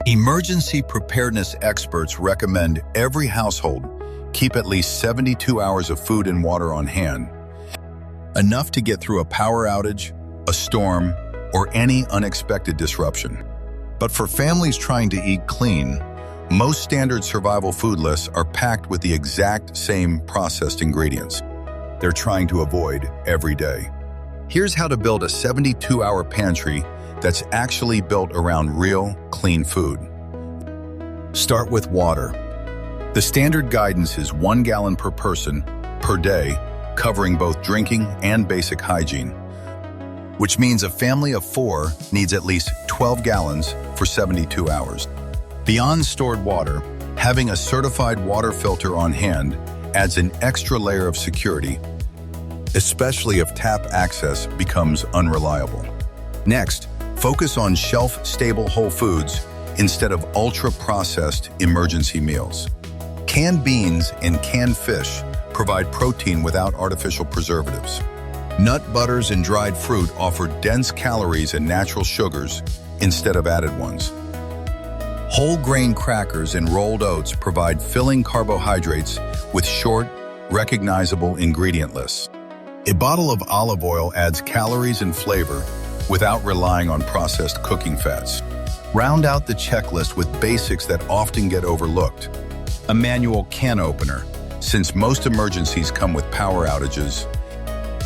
Emergency preparedness experts recommend every household keep at least 72 hours of food and water on hand, enough to get through a power outage, a storm, or any unexpected disruption. But for families trying to eat clean, most standard survival food lists are packed with the exact same processed ingredients they're trying to avoid every day. Here's how to build a 72-hour pantry that's actually built around real, clean food. Start with water. The standard guidance is 1 gallon per person per day, covering both drinking and basic hygiene, which means a family of 4 needs at least 12 gallons for 72 hours. Beyond stored water, having a certified water filter on hand adds an extra layer of security, especially if tap access becomes unreliable. Next, focus on shelf-stable whole foods instead of ultra-processed emergency meals. Canned beans and canned fish provide protein without artificial preservatives. Nut butters and dried fruit offer dense calories and natural sugars instead of added ones. Whole grain crackers and rolled oats provide filling carbohydrates with short, recognizable ingredient lists. A bottle of olive oil adds calories and flavor without relying on processed cooking fats. Round out the checklist with basics that often get overlooked. A manual can opener, since most emergencies come with power outages,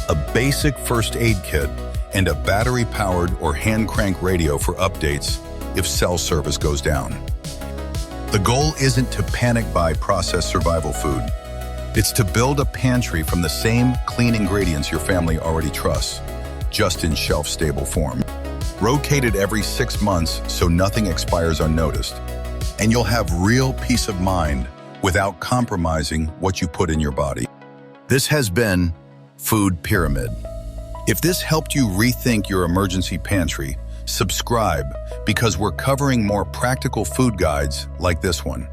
a basic first aid kit, and a battery-powered or hand-crank radio for updates if cell service goes down. The goal isn't to panic buy processed survival food. It's to build a pantry from the same clean ingredients your family already trusts, just in shelf-stable form. Rotate it every 6 months so nothing expires unnoticed, and you'll have real peace of mind without compromising what you put in your body. This has been Food Pyramid. If this helped you rethink your emergency pantry, subscribe because we're covering more practical food guides like this one.